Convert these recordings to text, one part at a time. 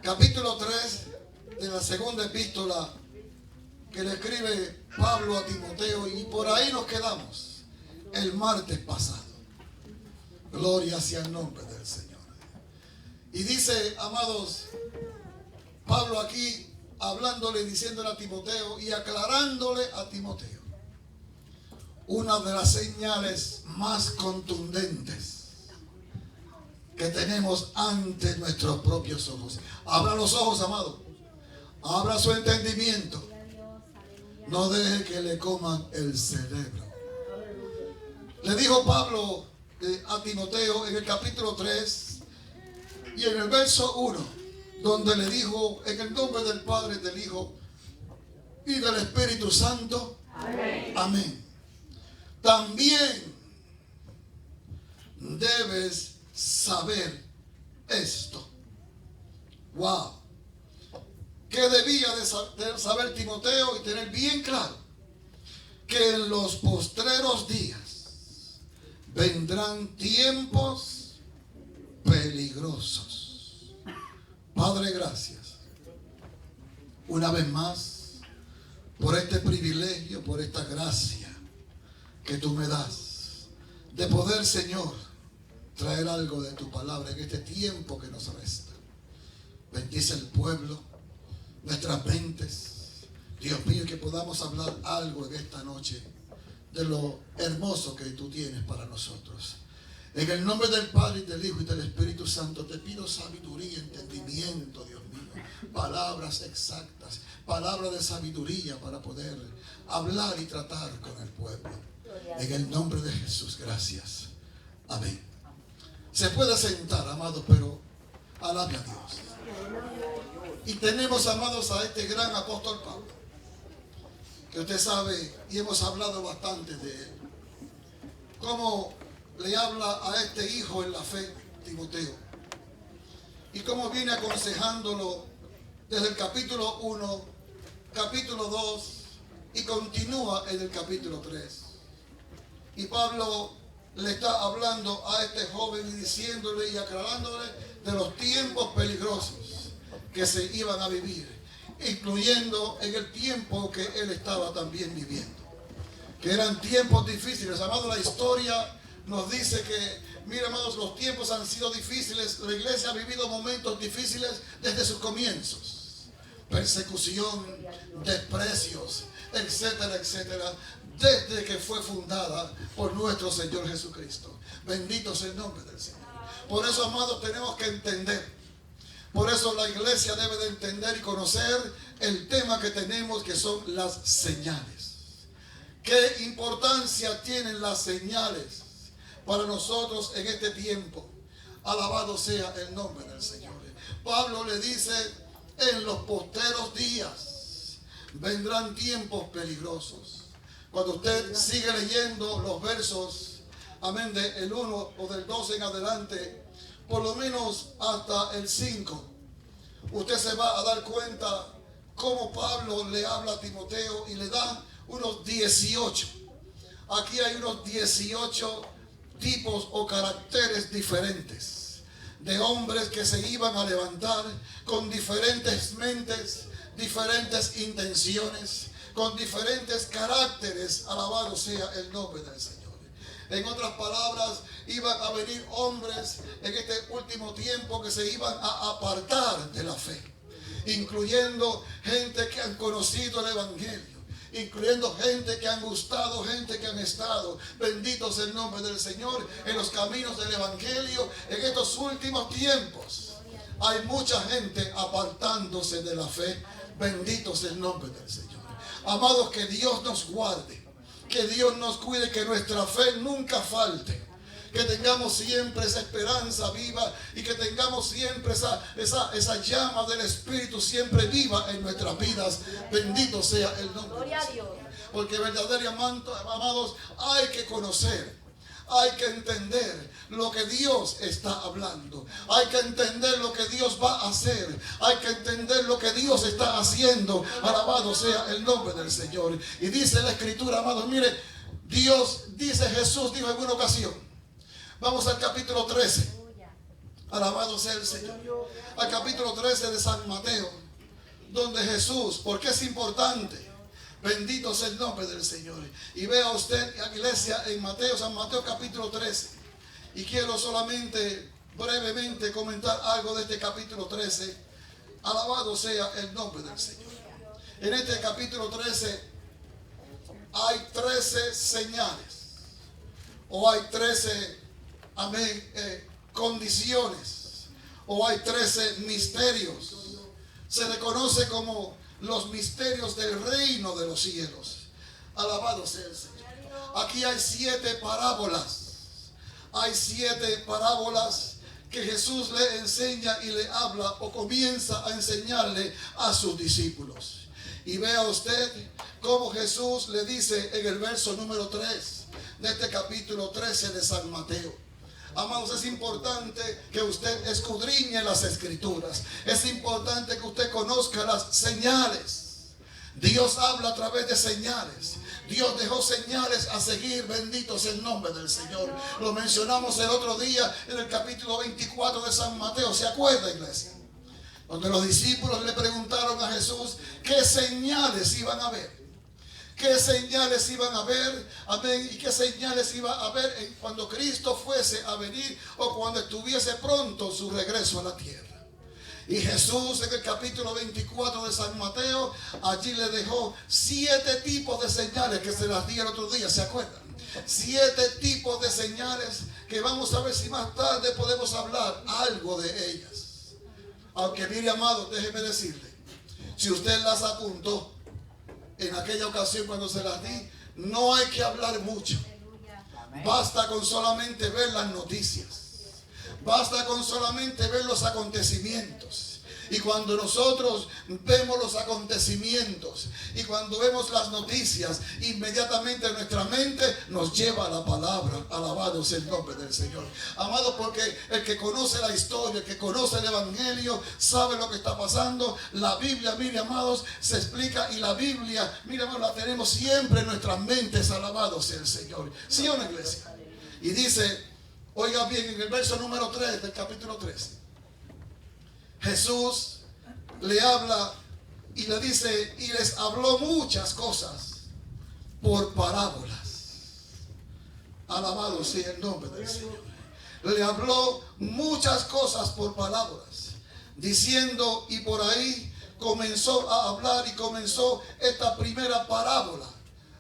capítulo 3 de la segunda epístola que le escribe Pablo a Timoteo, y por ahí nos quedamos el martes pasado. Gloria sea el nombre del Señor. Y dice, amados, Pablo aquí hablándole, diciéndole a Timoteo y aclarándole a Timoteo una de las señales más contundentes que tenemos ante nuestros propios ojos. Abra los ojos, amado. Abra su entendimiento. No deje que le coman el cerebro. Le dijo Pablo a Timoteo en el capítulo 3 y en el verso 1, donde le dijo: en el nombre del Padre, del Hijo y del Espíritu Santo. Amén. Amén. También debes saber esto. Wow. ¿Qué debía de saber Timoteo y tener bien claro? Que en los postreros días vendrán tiempos peligrosos. Padre, gracias una vez más por este privilegio, por esta gracia que tú me das de poder, Señor, traer algo de tu palabra en este tiempo que nos resta. Bendice el pueblo, nuestras mentes, Dios mío, que podamos hablar algo en esta noche de lo hermoso que tú tienes para nosotros. En el nombre del Padre, y del Hijo y del Espíritu Santo te pido sabiduría, entendimiento, Dios mío, palabras exactas, palabras de sabiduría para poder hablar y tratar con el pueblo. En el nombre de Jesús, gracias. Amén. Se puede sentar, amados, pero alabe a Dios. Y tenemos, amados, a este gran apóstol Pablo, que usted sabe, y hemos hablado bastante de él, cómo le habla a este hijo en la fe, Timoteo, y cómo viene aconsejándolo desde el capítulo 1, capítulo 2, y continúa en el capítulo 3. Y Pablo le está hablando a este joven y diciéndole y aclarándole de los tiempos peligrosos que se iban a vivir, incluyendo en el tiempo que él estaba también viviendo, que eran tiempos difíciles. Amado, la historia nos dice que, mira, amados, los tiempos han sido difíciles. La iglesia ha vivido momentos difíciles desde sus comienzos: persecución, desprecios, etcétera, etcétera, desde que fue fundada por nuestro Señor Jesucristo. Bendito sea el nombre del Señor. Por eso, amados, tenemos que entender. Por eso la iglesia debe de entender y conocer el tema que tenemos, que son las señales. ¿Qué importancia tienen las señales para nosotros en este tiempo? Alabado sea el nombre del Señor. Pablo le dice: en los posteros días vendrán tiempos peligrosos. Cuando usted sigue leyendo los versos, amén, del 1 o del 2 en adelante, por lo menos hasta el 5, usted se va a dar cuenta cómo Pablo le habla a Timoteo y le da unos 18. Aquí hay unos 18 tipos o caracteres diferentes de hombres que se iban a levantar con diferentes mentes, diferentes intenciones, con diferentes caracteres. Alabado sea el nombre del Señor. En otras palabras, iban a venir hombres en este último tiempo que se iban a apartar de la fe, incluyendo gente que han conocido el Evangelio, incluyendo gente que han gustado, gente que han estado, bendito sea el nombre del Señor, en los caminos del Evangelio. En estos últimos tiempos hay mucha gente apartándose de la fe. Bendito sea el nombre del Señor. Amados, que Dios nos guarde, que Dios nos cuide, que nuestra fe nunca falte, que tengamos siempre esa esperanza viva y que tengamos siempre esa llama del Espíritu siempre viva en nuestras vidas. Bendito sea el nombre de Dios. Porque verdaderamente, amados, hay que conocer, hay que entender lo que Dios está hablando, hay que entender lo que Dios va a hacer, hay que entender lo que Dios está haciendo. Alabado sea el nombre del Señor. Y dice la Escritura, amados, mire, Dios dice, Jesús dijo en una ocasión, vamos al capítulo 13, Alabado sea el Señor. Al capítulo 13 de San Mateo, donde Jesús, porque es importante, bendito sea el nombre del Señor. Y vea usted, iglesia, en Mateo, San Mateo capítulo 13. Y quiero solamente brevemente comentar algo de este capítulo 13. Alabado sea el nombre del Señor. En este capítulo 13 hay 13 señales, o hay 13, amén, condiciones, o hay 13 misterios. Se le conoce como los misterios del reino de los cielos. Alabado sea el Señor. Aquí hay 7 parábolas. Hay 7 parábolas que Jesús le enseña y le habla, o comienza a enseñarle a sus discípulos. Y vea usted cómo Jesús le dice en el verso número 3 de este capítulo 13 de San Mateo. Amados, es importante que usted escudriñe las escrituras. Es importante que usted conozca las señales. Dios habla a través de señales. Dios dejó señales a seguir. Bendito sea el nombre del Señor. Lo mencionamos el otro día en el capítulo 24 de San Mateo. ¿Se acuerda, iglesia? Donde los discípulos le preguntaron a Jesús qué señales iban a ver. ¿Qué señales iban a ver? Amén. ¿Y qué señales iba a ver cuando Cristo fuese a venir, o cuando estuviese pronto su regreso a la tierra? Y Jesús en el capítulo 24 de San Mateo, allí le dejó 7 tipos de señales que se las di el otro día, ¿se acuerdan? 7 tipos de señales que vamos a ver si más tarde podemos hablar algo de ellas. Aunque mire, amado, déjeme decirle, si usted las apuntó en aquella ocasión cuando se las di, no hay que hablar mucho. Basta con solamente ver las noticias. Basta con solamente ver los acontecimientos. Y cuando nosotros vemos los acontecimientos y cuando vemos las noticias, inmediatamente nuestra mente nos lleva a la palabra. Alabado sea el nombre del Señor. Amado, porque el que conoce la historia, el que conoce el Evangelio, sabe lo que está pasando. La Biblia, mire, amados, se explica, y la Biblia, mire, amados, la tenemos siempre en nuestras mentes. Alabado sea el Señor. ¿Sí o no, iglesia? Y dice, oiga bien, en el verso número 3 del capítulo 13, Jesús le habla y le dice, y les habló muchas cosas por parábolas. Alabado sea el nombre del Señor. Le habló muchas cosas por parábolas, diciendo, y por ahí comenzó a hablar y comenzó esta primera parábola.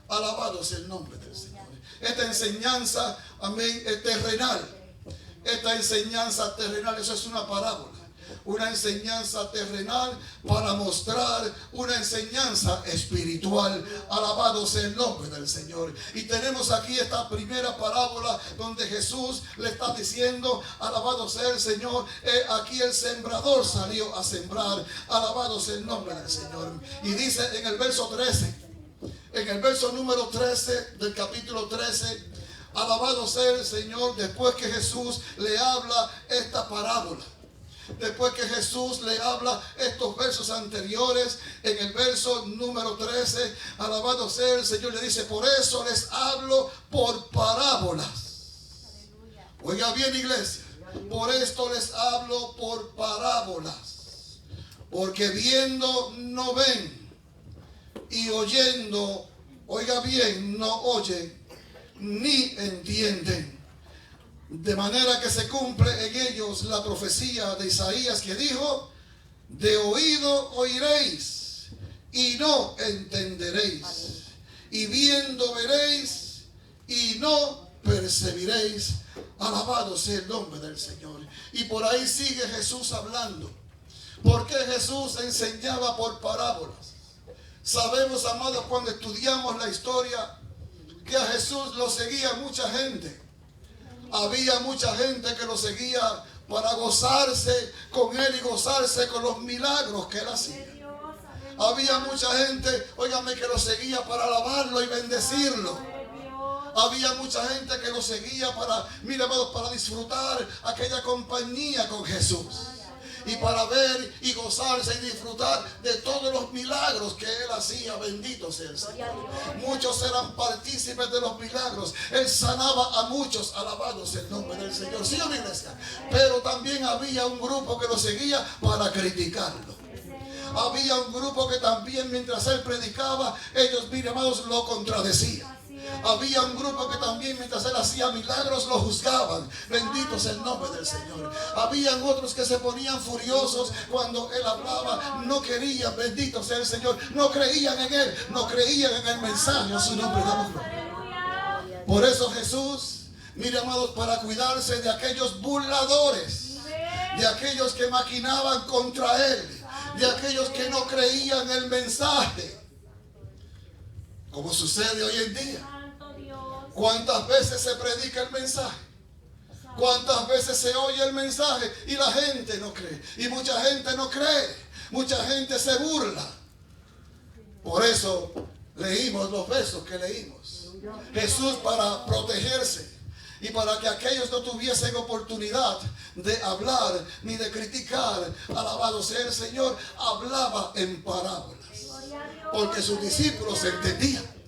Alabado sea el nombre del Señor. Esta enseñanza, amén, terrenal. Esta enseñanza terrenal, eso es una parábola. Una enseñanza terrenal para mostrar una enseñanza espiritual. Alabado sea el nombre del Señor. Y tenemos aquí esta primera parábola donde Jesús le está diciendo, alabado sea el Señor, aquí el sembrador salió a sembrar. Alabado sea el nombre del Señor. Y dice en el verso 13, en el verso número 13 del capítulo 13, alabado sea el Señor, después que Jesús le habla esta parábola. Después que Jesús le habla estos versos anteriores, en el verso número 13, alabado sea el Señor, le dice, por eso les hablo por parábolas. Oiga bien, iglesia, por esto les hablo por parábolas, porque viendo no ven, y oyendo, oiga bien, no oyen, ni entienden. De manera que se cumple en ellos la profecía de Isaías que dijo, de oído oiréis y no entenderéis, y viendo veréis y no percibiréis. Alabado sea el nombre del Señor. Y por ahí sigue Jesús hablando. ¿Por qué Jesús enseñaba por parábolas? Sabemos, amados, cuando estudiamos la historia, que a Jesús lo seguía mucha gente. Había mucha gente que lo seguía para gozarse con él y gozarse con los milagros que él hacía. Había mucha gente, óigame, que lo seguía para alabarlo y bendecirlo. Había mucha gente que lo seguía para, mira, amados, para disfrutar aquella compañía con Jesús. y para ver y gozarse y disfrutar de todos los milagros que Él hacía. Bendito sea el Señor. Muchos eran partícipes de los milagros. Él sanaba a muchos. Alabado sea el nombre del Señor. ¿Sí o no, iglesia? Pero también había un grupo que lo seguía para criticarlo. Había un grupo que también, mientras Él predicaba, ellos, mire, amados, lo contradecían. Había un grupo que también, mientras Él hacía milagros, lo juzgaban. Bendito sea el nombre del Señor. Habían otros que se ponían furiosos cuando Él hablaba. No querían, bendito sea el Señor, no creían en Él, no creían en el mensaje. A su nombre damos gloria. Por eso Jesús, mire, amados, para cuidarse de aquellos burladores, de aquellos que maquinaban contra Él, de aquellos que no creían el mensaje, como sucede hoy en día. ¿Cuántas veces se predica el mensaje? ¿Cuántas veces se oye el mensaje y la gente no cree? Y mucha gente no cree, mucha gente se burla. Por eso leímos los versos que leímos. Jesús, para protegerse y para que aquellos no tuviesen oportunidad de hablar ni de criticar, alabado sea el Señor, hablaba en parábolas, porque sus discípulos entendían.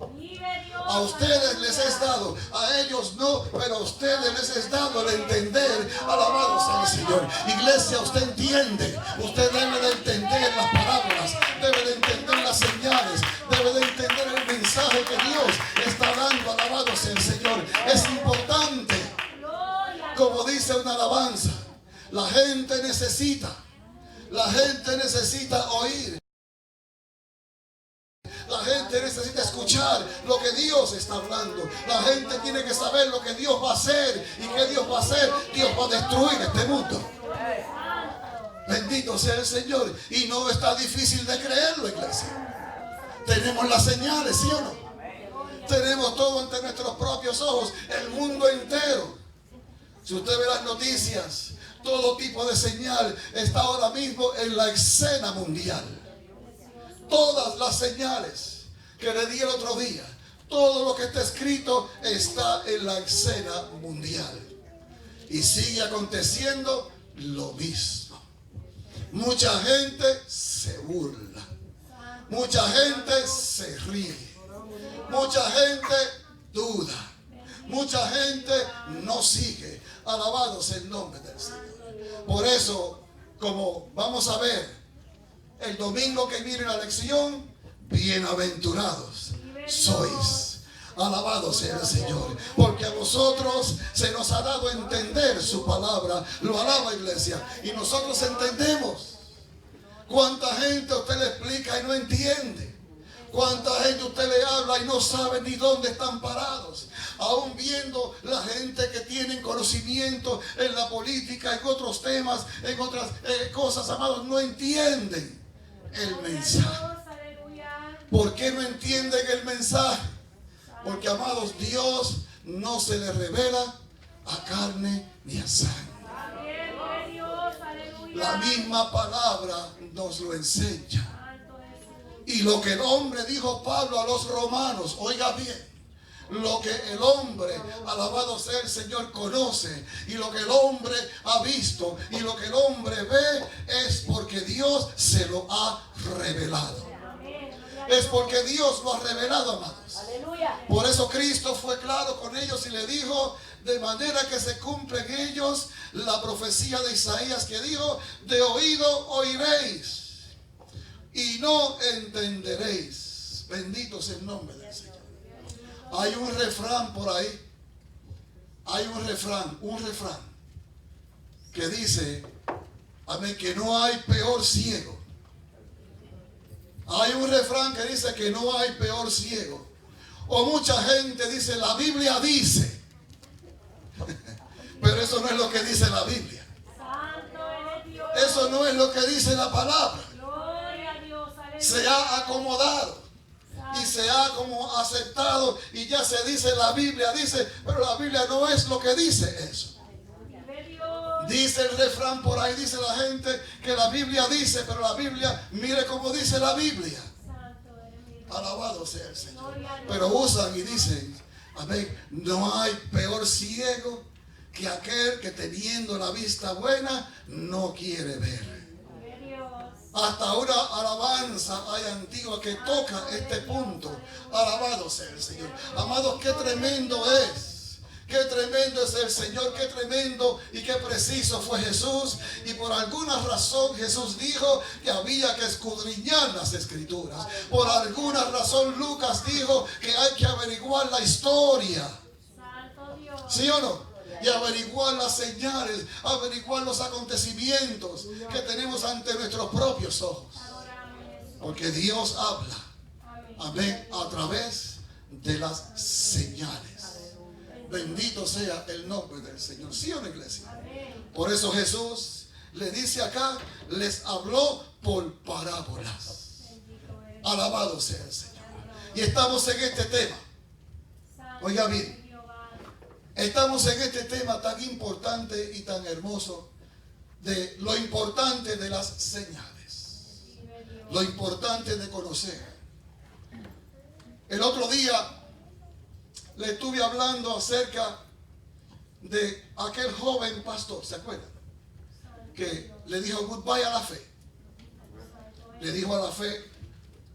A ustedes les es dado, a ellos no, pero a ustedes les es dado el entender. Alabado sea el Señor. Iglesia, usted entiende, usted debe de entender las parábolas, debe de entender las señales, debe de entender el mensaje que Dios está dando. Alabado sea el Señor. Es importante, como dice una alabanza, la gente necesita oír. La gente necesita escuchar lo que Dios está hablando. La gente tiene que saber lo que Dios va a hacer. ¿Y qué Dios va a hacer? Dios va a destruir este mundo. Bendito sea el Señor. Y no está difícil de creerlo, iglesia. Tenemos las señales, ¿sí o no? Tenemos todo ante nuestros propios ojos. El mundo entero. Si usted ve las noticias, todo tipo de señal está ahora mismo en la escena mundial. Todas las señales que le di el otro día, todo lo que está escrito está en la escena mundial. Y sigue aconteciendo lo mismo. Mucha gente se burla. Mucha gente se ríe. Mucha gente duda. Mucha gente no sigue. Alabado sea el nombre del Señor. Por eso, como vamos a ver el domingo que viene la lección, bienaventurados sois. Alabado sea el Señor, porque a vosotros se nos ha dado a entender su palabra. Lo alaba, iglesia, y nosotros entendemos. ¿Cuánta gente usted le explica y no entiende? ¿Cuánta gente usted le habla y no sabe ni dónde están parados? Aún viendo la gente que tienen conocimiento en la política, en otros temas, en otras cosas, amados, no entienden el mensaje. ¿Por qué no entienden el mensaje? Porque, amados, Dios no se le revela a carne ni a sangre. La misma palabra nos lo enseña. Y lo que el hombre, dijo Pablo a los romanos, oiga bien, lo que el hombre, alabado sea el Señor, conoce, y lo que el hombre ha visto, y lo que el hombre ve, es porque Dios se lo ha revelado. Es porque Dios lo ha revelado, amados. Por eso Cristo fue claro con ellos y le dijo, de manera que se cumple en ellos la profecía de Isaías que dijo, de oído oiréis y no entenderéis. Bendito sea el nombre del Señor. Hay un refrán por ahí. Hay un refrán que dice, amén, que no hay peor ciego. Hay un refrán que dice que no hay peor ciego. O mucha gente dice, la Biblia dice. Pero eso no es lo que dice la Biblia. Eso no es lo que dice la palabra. Se ha acomodado y se ha como aceptado y ya se dice, la Biblia dice, pero la Biblia no es lo que dice eso. Dice el refrán por ahí, dice la gente que la Biblia dice, pero la Biblia, mire cómo dice la Biblia. Alabado sea el Señor. Pero usan y dicen, amén, no hay peor ciego que aquel que teniendo la vista buena no quiere ver. Hasta una alabanza hay antigua que toca este punto. Alabado sea el Señor. Amados, qué tremendo es. Qué tremendo es el Señor, qué tremendo y qué preciso fue Jesús. Y por alguna razón Jesús dijo que había que escudriñar las Escrituras. Por alguna razón Lucas dijo que hay que averiguar la historia. ¿Sí o no? Y averiguar las señales, averiguar los acontecimientos que tenemos ante nuestros propios ojos. Porque Dios habla, amén, a través de las señales. Bendito sea el nombre del Señor. ¿Sí o no, iglesia? Por eso Jesús le dice acá, les habló por parábolas. Alabado sea el Señor. Y estamos en este tema. Oiga bien, estamos en este tema tan importante y tan hermoso de lo importante de las señales. Lo importante de conocer. El otro día le estuve hablando acerca de aquel joven pastor, ¿se acuerdan? Que le dijo goodbye a la fe. Le dijo a la fe,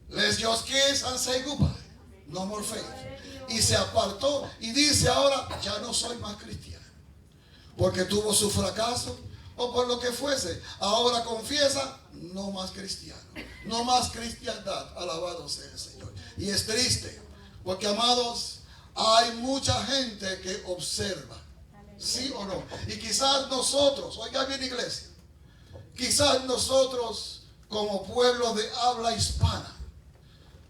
let's just kiss and say goodbye. No more faith. Y se apartó y dice ahora, ya no soy más cristiano. Porque tuvo su fracaso o por lo que fuese. Ahora confiesa, no más cristiano. No más cristiandad. Alabado sea el Señor. Y es triste, porque amados, hay mucha gente que observa, ¿sí o no? Y quizás nosotros, oiga bien iglesia, quizás nosotros como pueblo de habla hispana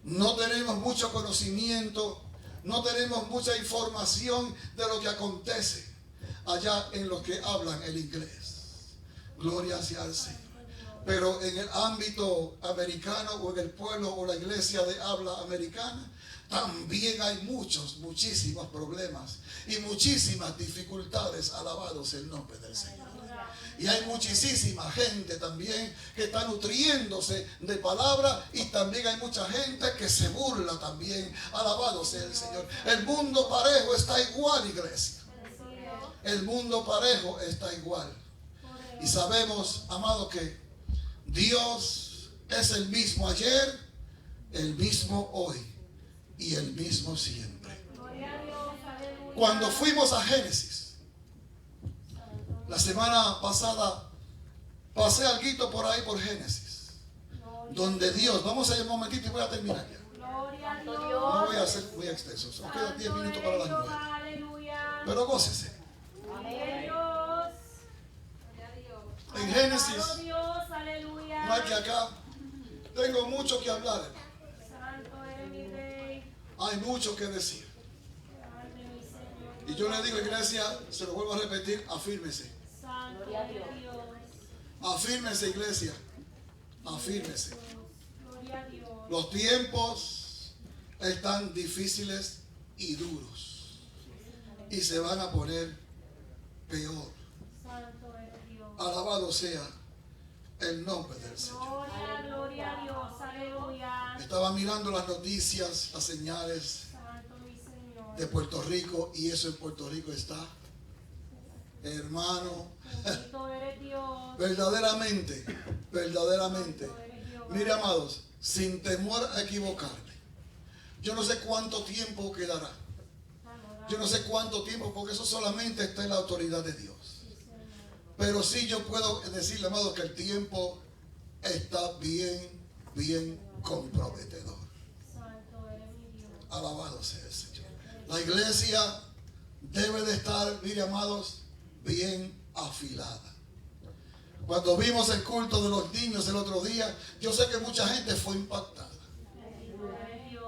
no tenemos mucho conocimiento, no tenemos mucha información de lo que acontece allá en los que hablan el inglés. Gloria sea al Señor. Pero en el ámbito americano o en el pueblo o la iglesia de habla americana, también hay muchísimos problemas y muchísimas dificultades. Alabados el nombre del Señor. Y hay muchísima gente también que está nutriéndose de palabra y también hay mucha gente que se burla también. Alabado sea el Señor. El mundo parejo está igual, iglesia. El mundo parejo está igual. Y sabemos, amado, que Dios es el mismo ayer, el mismo hoy y el mismo siempre. Cuando fuimos a Génesis, la semana pasada pasé algo por ahí por Génesis, donde Dios, vamos a ir un momentito y voy a terminar ya. No voy a ser muy extenso, nos quedan 10 minutos para las 9. Pero gócese. En Génesis, más que acá, tengo mucho que hablar. Hay mucho que decir. Y yo le digo, iglesia, se lo vuelvo a repetir, afírmese. Afírmese, iglesia. Afírmese. Los tiempos están difíciles y duros. Y se van a poner peor. Alabado sea el nombre del Señor. Gloria a Dios, aleluya. Estaba mirando las noticias, las señales de Puerto Rico, y eso en Puerto Rico está, hermano, verdaderamente, mire amados, sin temor a equivocarme, yo no sé cuánto tiempo quedará, yo no sé cuánto tiempo, porque eso solamente está en la autoridad de Dios, pero sí yo puedo decirle, amados, que el tiempo está bien comprometedor. Alabado sea el Señor. La iglesia debe de estar, mire amados, bien afilada. Cuando vimos el culto de los niños el otro día, yo sé que mucha gente fue impactada.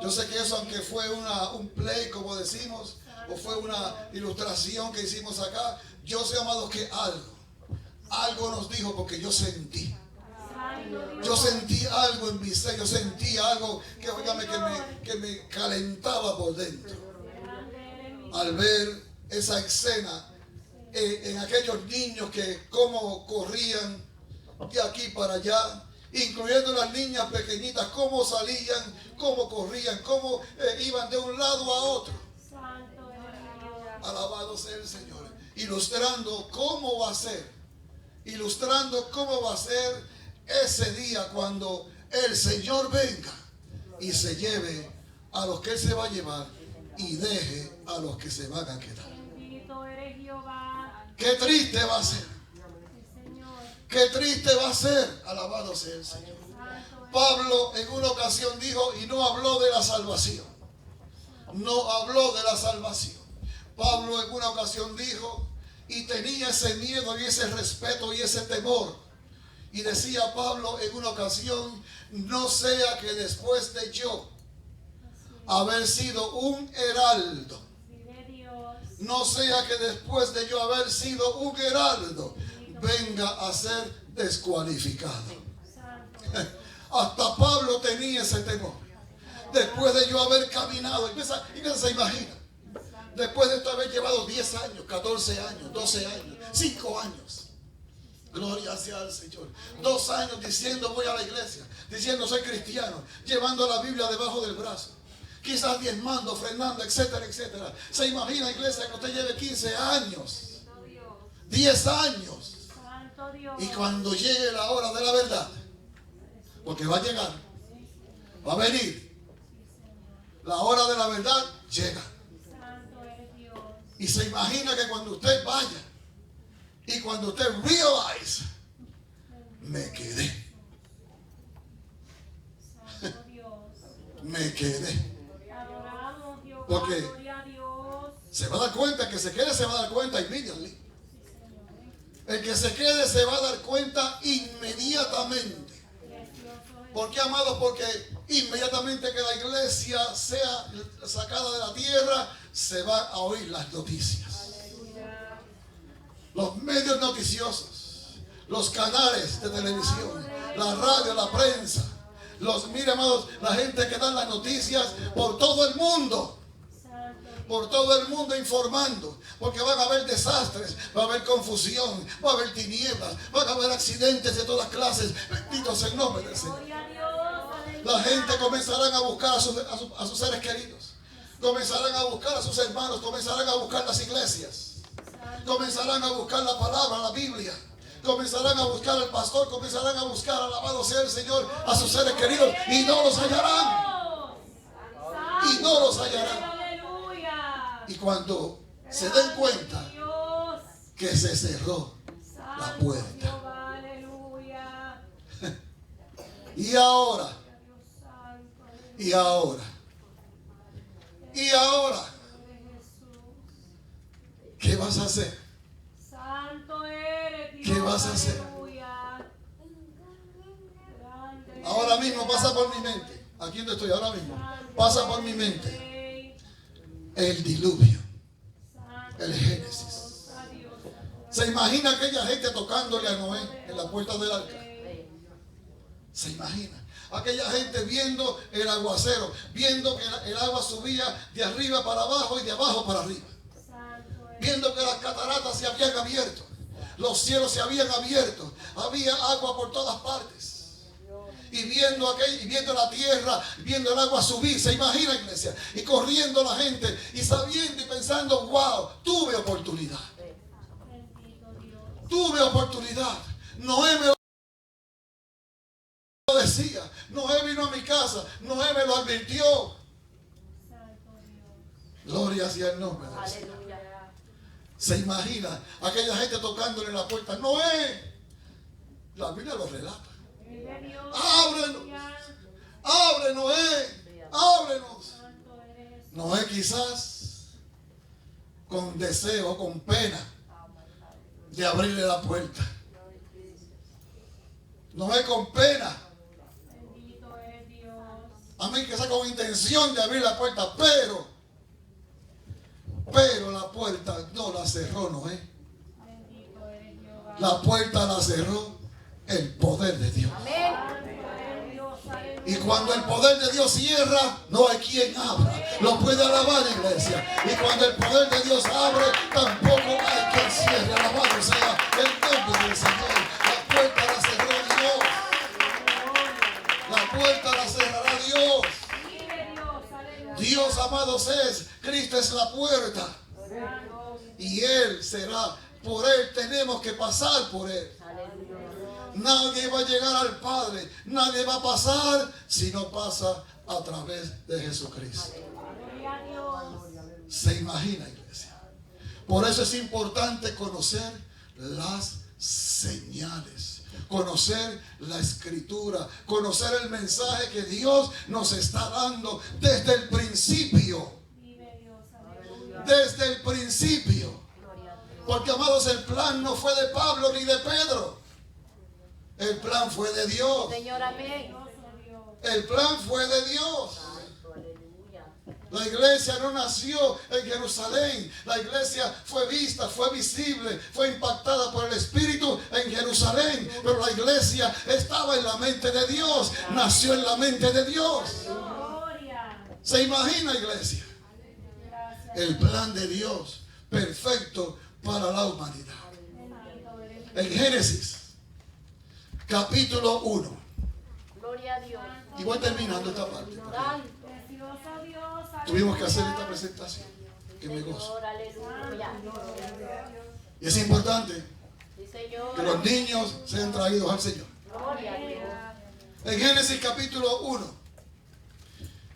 Yo sé que eso, aunque fue un play, como decimos, o fue una ilustración que hicimos acá, yo sé, amados, que algo nos dijo, porque yo sentí. Yo sentí algo en mi ser, yo sentí algo que me calentaba por dentro. Al ver esa escena en aquellos niños que cómo corrían de aquí para allá, incluyendo las niñas pequeñitas, cómo salían, cómo corrían, cómo iban de un lado a otro. Alabado sea el Señor. Ilustrando cómo va a ser ese día cuando el Señor venga y se lleve a los que Él se va a llevar y deje a los que se van a quedar. Bendito eres Jehová. Qué triste va a ser. Qué triste va a ser. Alabado sea el Señor. Pablo en una ocasión dijo, y no habló de la salvación. No habló de la salvación. Pablo en una ocasión dijo, y tenía ese miedo y ese respeto y ese temor. Y decía Pablo en una ocasión, no sea que después de yo haber sido un heraldo, no sea que después de yo haber sido un heraldo, venga a ser descualificado. Hasta Pablo tenía ese temor. Después de yo haber caminado, y se imagina, después de esto haber llevado 10 años, 14 años, 12 años, 5 años. Gloria sea al Señor. 2 años diciendo voy a la iglesia, diciendo soy cristiano, llevando la Biblia debajo del brazo, quizás diezmando, ofrendando, etcétera, etcétera. Se imagina, iglesia, que usted lleve 15 años, 10 años, y cuando llegue la hora de la verdad, porque va a llegar, va a venir, la hora de la verdad llega. Y se imagina que cuando usted vaya y cuando usted realize, me quedé. Me quedé. Porque se va a dar cuenta, que se quede se va a dar cuenta immediately. El que se quede se va a dar cuenta inmediatamente. ¿Por qué, amados? Porque inmediatamente que la iglesia sea sacada de la tierra, se van a oír las noticias. Los medios noticiosos, los canales de televisión, la radio, la prensa, mire, amados, la gente que da las noticias por todo el mundo. Por todo el mundo informando, porque van a haber desastres, va a haber confusión, va a haber tinieblas, van a haber accidentes de todas clases. Bendito sea el nombre del Señor. La gente comenzarán a buscar a sus seres queridos, comenzarán a buscar a sus hermanos, comenzarán a buscar las iglesias, comenzarán a buscar la palabra, la Biblia, comenzarán a buscar al pastor, comenzarán a buscar, alabado sea el Señor, a sus seres queridos, y no los hallarán. Y no los hallarán. Y cuando se den cuenta que se cerró la puerta. Y ahora, ¿qué vas a hacer? ¿Qué vas a hacer? Ahora mismo pasa por mi mente. Aquí donde estoy ahora mismo. Pasa por mi mente el diluvio, el Génesis. ¿Se imagina aquella gente tocándole a Noé en la puerta del arca? ¿Se imagina? Aquella gente viendo el aguacero, viendo que el agua subía de arriba para abajo y de abajo para arriba. Viendo que las cataratas se habían abierto, los cielos se habían abierto, había agua por todas partes. Y viendo la tierra, viendo el agua subir, se imagina, iglesia, y corriendo la gente, y sabiendo y pensando, wow, tuve oportunidad. Tuve oportunidad. Noé me lo decía, Noé vino a mi casa, Noé me lo advirtió. Gloria sea el nombre del Señor. Se imagina aquella gente tocándole la puerta. Noé, la Biblia lo relata. Ábrenos, abre Noé, ábrenos. Noé quizás con deseo, con pena de abrirle la puerta. Noé con pena. Amén, quizás con intención de abrir la puerta, pero la puerta no la cerró Noé. La puerta la cerró el poder de Dios. Y cuando el poder de Dios cierra, no hay quien abra. Lo puede alabar, iglesia. Y cuando el poder de Dios abre, tampoco hay quien cierre. Alabado sea el nombre del Señor. La puerta la cerró Dios. La puerta la cerrará Dios. Dios, amados, Cristo es la puerta. Y Él será, por Él tenemos que pasar por Él. Nadie va a llegar al Padre, nadie va a pasar si no pasa a través de Jesucristo. Gloria a Dios. ¿Se imagina, iglesia? Por eso es importante conocer las señales, conocer la escritura, conocer el mensaje que Dios nos está dando desde el principio. Vive Dios, aleluya. Desde el principio. Porque, amados, el plan no fue de Pablo ni de Pedro. El plan fue de Dios. Señor, amén. Dios, oh Dios. El plan fue de Dios. La iglesia no nació en Jerusalén. La iglesia fue vista, fue visible, fue impactada por el Espíritu en Jerusalén. Pero la iglesia estaba en la mente de Dios. Nació en la mente de Dios. Gloria. ¿Se imagina, iglesia? Gracias. El plan de Dios perfecto para la humanidad. Bendito eres En Génesis, capítulo 1. Gloria a Dios. Y voy terminando esta parte. Ay, precioso Dios. Tuvimos que hacer aleluya. esta presentación, que me gozo. Señor, aleluya. Y es importante Sí, Señor. que los niños sean traídos al Señor. Gloria a Dios. En Génesis capítulo 1,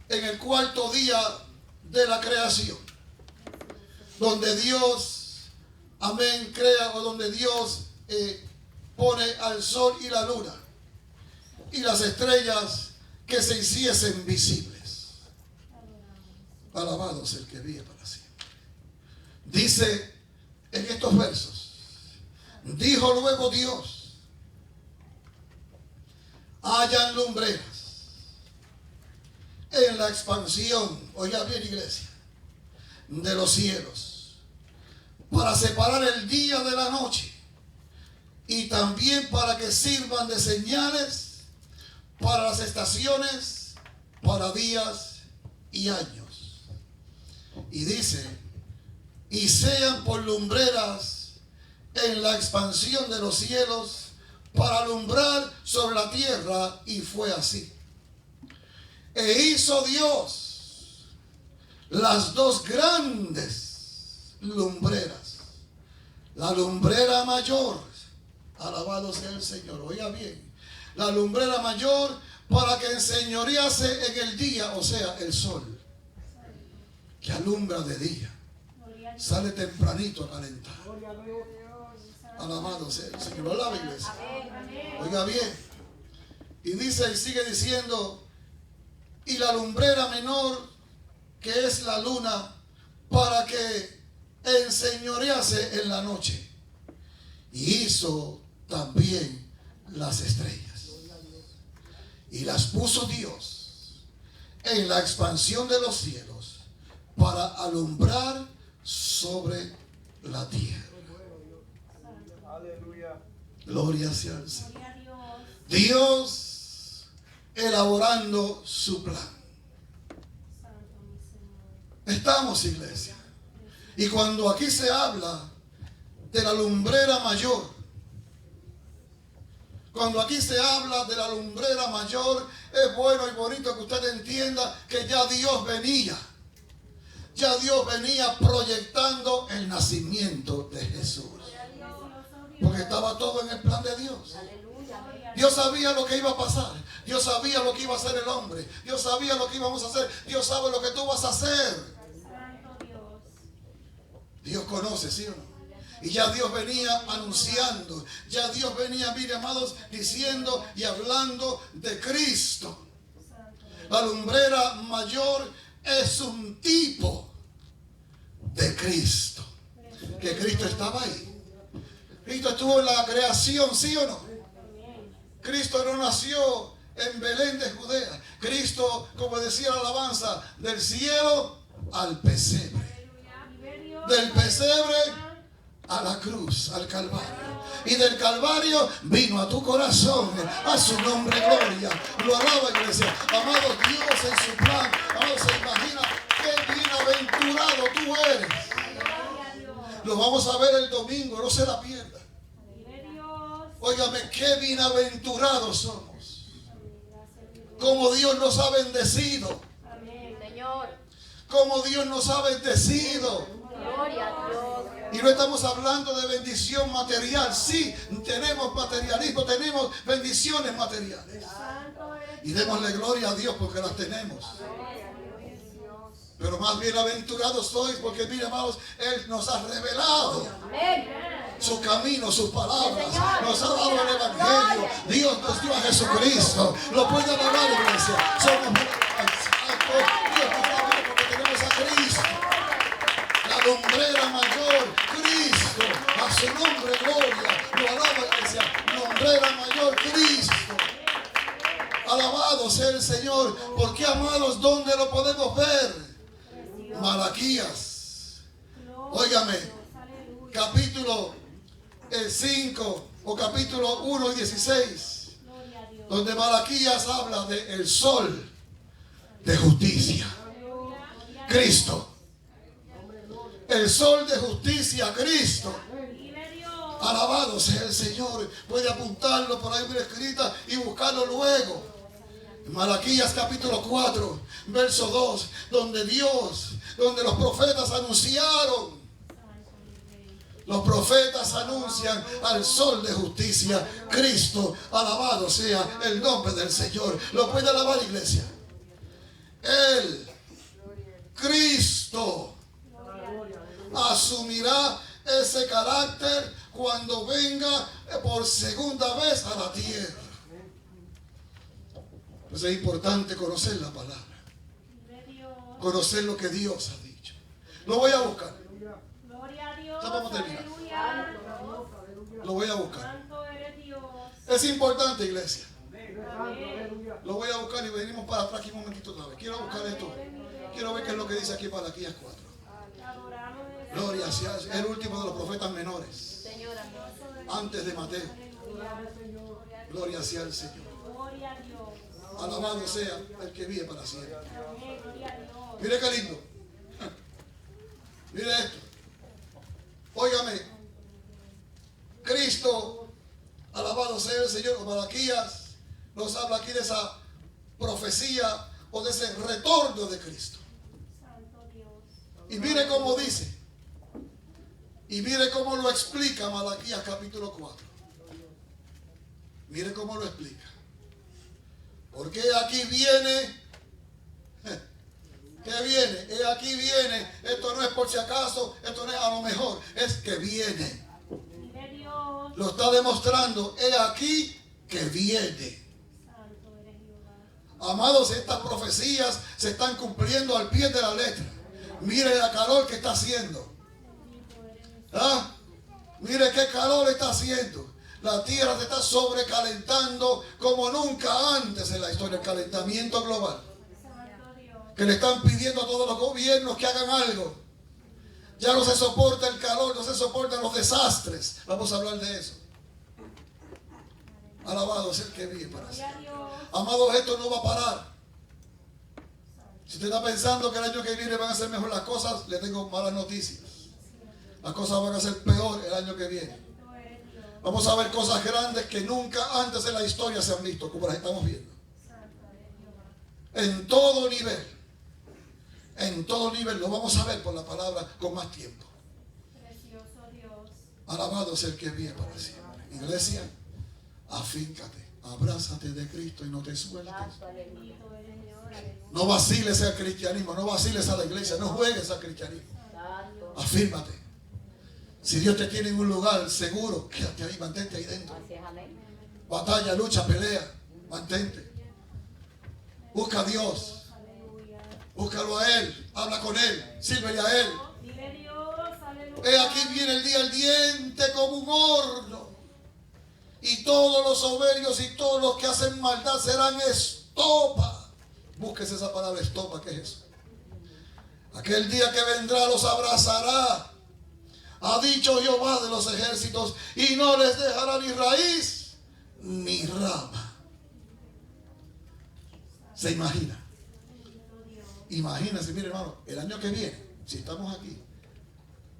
en el cuarto día de la creación, donde Dios, amén, crea, o donde Dios pone al sol y la luna y las estrellas que se hiciesen visibles. Alabado sea el que vive para siempre. Dice en estos versos, dijo luego Dios, hayan lumbreras en la expansión, oiga bien, iglesia, de los cielos, para separar el día de la noche, y también para que sirvan de señales para las estaciones, para días y años. Y dice, y sean por lumbreras en la expansión de los cielos para alumbrar sobre la tierra, y fue así. E hizo Dios las dos grandes lumbreras, la lumbrera mayor, alabado sea el Señor, oiga bien, la lumbrera mayor para que enseñorease en el día, o sea, el sol, que alumbra de día, Gloria a Dios. sale tempranito a calentar. Alabado sea el Señor. Alaba, iglesia. Amén. Oiga bien. Y dice, y sigue diciendo, y la lumbrera menor, que es la luna, para que enseñorease en la noche. Y hizo también las estrellas. Y las puso Dios en la expansión de los cielos para alumbrar sobre la tierra. Aleluya. Gloria sea al Señor. Gloria a Dios. Dios elaborando su plan. Santo mi Señor. Estamos, iglesia. Y cuando aquí se habla de la lumbrera mayor, cuando aquí se habla de la lumbrera mayor, es bueno y bonito que usted entienda que ya Dios venía. Ya Dios venía proyectando el nacimiento de Jesús. Porque estaba todo en el plan de Dios. Dios sabía lo que iba a pasar. Dios sabía lo que iba a hacer el hombre. Dios sabía lo que íbamos a hacer. Dios sabe lo que tú vas a hacer. Santo Dios. Dios conoce, ¿sí o no? Y ya Dios venía anunciando. Ya Dios venía, mire, amados, diciendo y hablando de Cristo. La lumbrera mayor es un tipo de Cristo. Que Cristo estaba ahí. Cristo estuvo en la creación, ¿sí o no? Cristo no nació en Belén de Judea. Cristo, como decía la alabanza, del cielo al pesebre. Vive Dios. Del pesebre a la cruz, al Calvario. Y del Calvario vino a tu corazón. A su nombre, gloria. Lo alaba, iglesia. Amado Dios en su plan. Amado, se imagina qué bienaventurado tú eres. Gloria a Dios. Lo vamos a ver el domingo, no se la pierda. Vive Dios. Óigame, qué bienaventurados somos. Gracias, Dios. Como Dios nos ha bendecido. Amén. Señor. Como Dios nos ha bendecido. Gloria a Dios. Y no estamos hablando de bendición material. Sí, tenemos materialismo, tenemos bendiciones materiales. Santo eres Y démosle gloria a Dios porque las tenemos. Pero más bienaventurados sois porque, mira, hermanos, Él nos ha revelado su camino, sus palabras. Nos ha dado el Evangelio. Dios nos dio a Jesucristo. Lo puede alabar, iglesia. Somos santos. Dios nos da bien porque tenemos a Cristo. La lumbrera mayor, Cristo. A su nombre, gloria. Lo alaba, iglesia. Lumbrera mayor, Cristo. Alabado sea el Señor. Porque, amados, ¿dónde lo podemos ver? Malaquías. Óigame. Capítulo 5 o capítulo 1 y 16. Donde Malaquías habla del sol de justicia. Cristo. El sol de justicia, Cristo. Alabado sea el Señor. Puede apuntarlo por ahí bien escrita y buscarlo luego. Malaquías capítulo 4, verso 2, donde los profetas anunciaron. Los profetas anuncian al sol de justicia, Cristo. Alabado sea el nombre del Señor. ¿Lo puede alabar, iglesia? Él, Cristo, asumirá ese carácter cuando venga por segunda vez a la tierra. Pues es importante conocer la palabra. Conocer lo que Dios ha dicho. Lo voy a buscar. Gloria a Dios. Ya vamos a terminar. Aleluya. Lo voy a buscar. Santo eres Dios. Es importante, iglesia. Amén. Lo voy a buscar y venimos para atrás aquí un momentito otra vez. Quiero buscar esto. Quiero ver qué es lo que dice aquí Malaquías 4. Adoramos. Gloria sea el último de los profetas menores. Señora. Antes de Mateo. Gloria sea el Señor. Gloria a Dios. Alabado sea el que vive para siempre. Amén. Gloria a Dios. Mire qué lindo. Mire esto. Óigame. Cristo, alabado sea el Señor. Malaquías nos habla aquí de esa profecía o de ese retorno de Cristo. Santo Dios. Y mire cómo dice. Y mire cómo lo explica Malaquías capítulo 4. Mire cómo lo explica. Porque aquí viene. ¿Qué viene? Aquí viene. Esto no es por si acaso. Esto no es a lo mejor. Es que viene. Vive Dios. Lo está demostrando. He aquí que viene. Santo eres Jehová. Amados, estas profecías se están cumpliendo al pie de la letra. Mire la calor que está haciendo. ¿Ah? Mire qué calor está haciendo. La tierra se está sobrecalentando como nunca antes en la historia. El calentamiento global. Santo Dios. Que le están pidiendo a todos los gobiernos que hagan algo. Ya no se soporta el calor, no se soportan los desastres. Vamos a hablar de eso. Alabado es el que vive para Gloria a siempre. Dios. Amados, esto no va a parar. Si usted está pensando que el año que viene van a ser mejor las cosas, le tengo malas noticias. Las cosas van a ser peor el año que viene. Santo eres Dios. Vamos a ver cosas grandes que nunca antes en la historia se han visto, como las estamos viendo. Santo eres Jehová. En todo nivel. En todo nivel. Lo vamos a ver por la palabra con más tiempo. Precioso Dios. Alabado es el que vive para siempre. Iglesia, afíncate. Abrázate de Cristo y no te sueltes. Bendito eres Dios. Aleluya. No vaciles al cristianismo. No vaciles a la iglesia. No juegues al cristianismo. Santo. Afírmate. Si Dios te tiene en un lugar seguro, quédate ahí, mantente ahí dentro. Así es, amén. Batalla, lucha, pelea, mantente. Busca a Dios, Aleluya. búscalo a Él, habla con Él, sírvele a Él. Vive Dios. Aleluya. He aquí viene el día ardiente como un horno. Y todos los soberbios y todos los que hacen maldad serán estopa. Búsquese esa palabra estopa, ¿qué es eso? Aquel día que vendrá los abrazará. Ha dicho Jehová de los ejércitos, y no les dejará ni raíz ni rama. ¿Se imagina? Imagínense, mire hermano, el año que viene, si estamos aquí,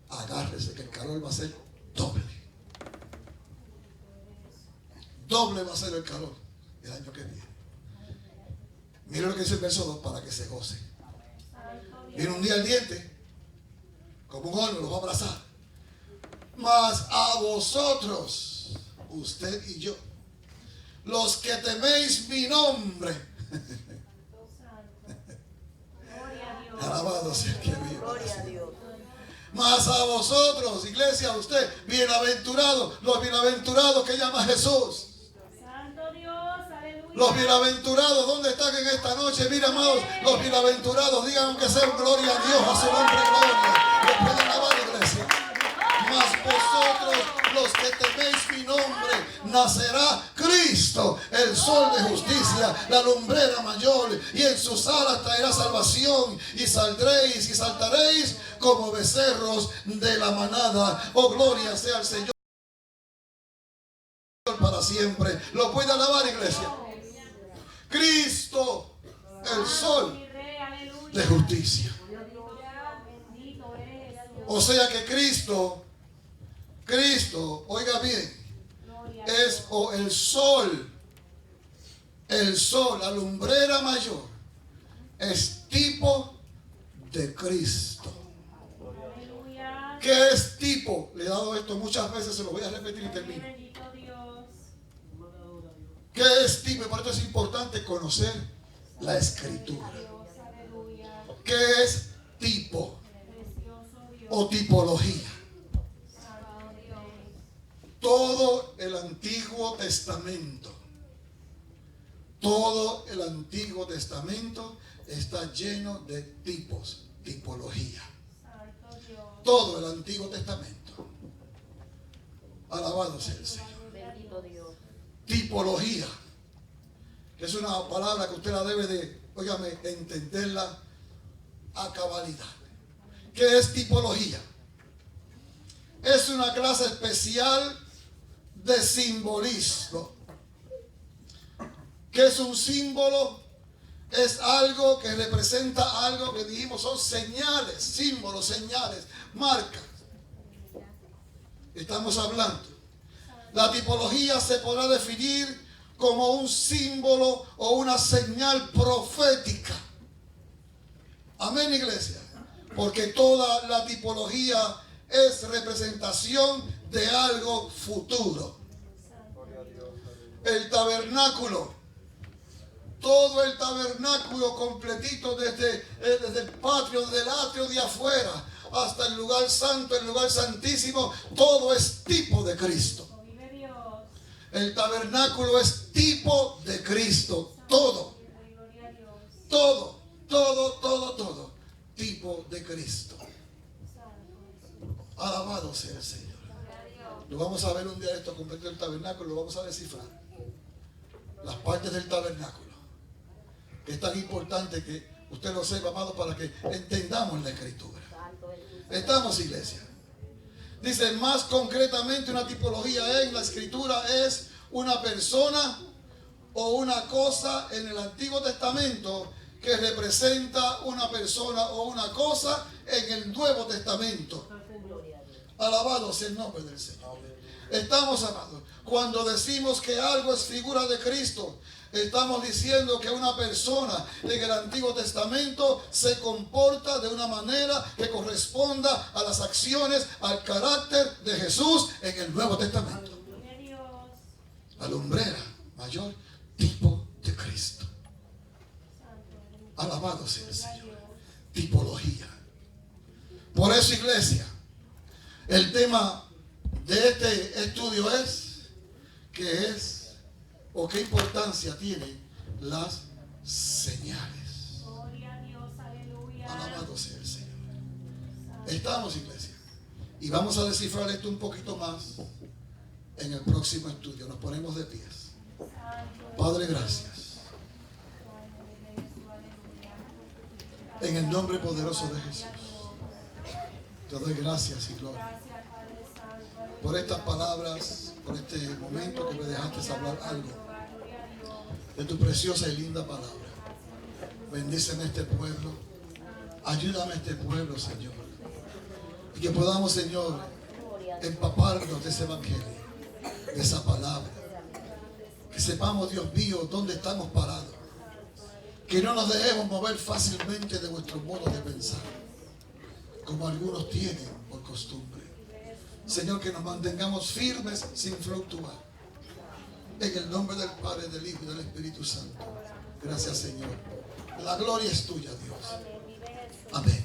agárrese que el calor va a ser doble. Doble va a ser el calor el año que viene. Mire lo que dice el verso 2 para que se goce. Santo Dios. Viene un día ardiente, como un horno, los va a abrazar. Mas a vosotros, usted y yo, los que teméis mi nombre, Gloria a Dios. alabado sea el que vive. Gloria a Dios. Mas a vosotros, iglesia, usted, bienaventurados, los bienaventurados que llama Jesús. Santo Dios, aleluya. Los bienaventurados, ¿dónde están en esta noche? Mira, amados, los bienaventurados, digan aunque sea gloria a Dios, a su nombre, gloria. Lo pueden alabar, iglesia. Mas vosotros, los que teméis mi nombre, nacerá Cristo, el sol de justicia, la lumbrera mayor, y en sus alas traerá salvación, y saldréis y saltaréis como becerros de la manada. Oh, gloria sea al Señor para siempre. Lo puede alabar, iglesia. Cristo, el sol Mi rey, aleluya. de justicia. Bendito eres, Dios. O sea que Cristo, oiga bien, Gloria a es Dios. o el sol, la lumbrera mayor, es tipo de Cristo. Aleluya. ¿Qué es tipo? Le he dado esto muchas veces, se lo voy a repetir y termino. Bendito Dios. ¿Qué es tipo? Y por esto es importante conocer la escritura. Dios, aleluya. ¿Qué es tipo Precioso Dios. o tipología? Santo Dios. Todo el Antiguo Testamento, todo el Antiguo Testamento está lleno de tipos, tipología. Santo Dios. Todo el Antiguo Testamento. Alabado sea el Señor. Bendito Dios. Tipología, que es una palabra que usted la debe de, óigame, entenderla a cabalidad. ¿Qué es tipología? Es una clase especial de simbolismo. ¿Qué es un símbolo? Es algo que representa algo que dijimos, son señales, símbolos, señales, marcas. Estamos hablando. La tipología se podrá definir como un símbolo o una señal profética. Amén, iglesia. Porque toda la tipología es representación de algo futuro. El tabernáculo, todo el tabernáculo completito desde el patio, desde el atrio de afuera hasta el lugar santo, el lugar santísimo, todo es tipo de Cristo. Vive Dios. El tabernáculo es tipo de Cristo. Todo, Gloria a Dios. todo, todo, todo, todo. Tipo de Cristo. Alabado sea el Señor. Lo vamos a ver un día esto completo del tabernáculo, lo vamos a descifrar. Las partes del tabernáculo. Es tan importante que usted lo sepa, amado, para que entendamos la escritura. Estamos, iglesia. Dice, más concretamente, una tipología en la escritura es una persona o una cosa en el Antiguo Testamento que representa una persona o una cosa en el Nuevo Testamento. Alabado sea el nombre del Señor. Estamos, amados, cuando decimos que algo es figura de Cristo, estamos diciendo que una persona en el Antiguo Testamento se comporta de una manera que corresponda a las acciones, al carácter de Jesús en el Nuevo Testamento. Gloria a Dios. La lumbrera mayor, tipo de Cristo. Alabado sea el Señor. Tipología. Por eso, iglesia, el tema de este estudio es ¿qué es o qué importancia tienen las señales? Gloria a Dios, aleluya. Alabado sea el Señor. Estamos, iglesia, y vamos a descifrar esto un poquito más en el próximo estudio. Nos ponemos de pies. Padre, gracias. En el nombre poderoso de Jesús, te doy gracias y gloria por estas palabras, por este momento que me dejaste hablar algo de tu preciosa y linda palabra. Bendíceme este pueblo, ayúdame a este pueblo, Señor, y que podamos, Señor, empaparnos de ese evangelio, de esa palabra, que sepamos, Dios mío, dónde estamos parados, que no nos dejemos mover fácilmente de vuestro modo de pensar, como algunos tienen por costumbre. Señor, que nos mantengamos firmes sin fluctuar. En el nombre del Padre, del Hijo y del Espíritu Santo. Gracias, Señor. La gloria es tuya, Dios. Amén. Vive Jesús. Amén.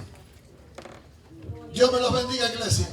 Dios me los bendiga, iglesia.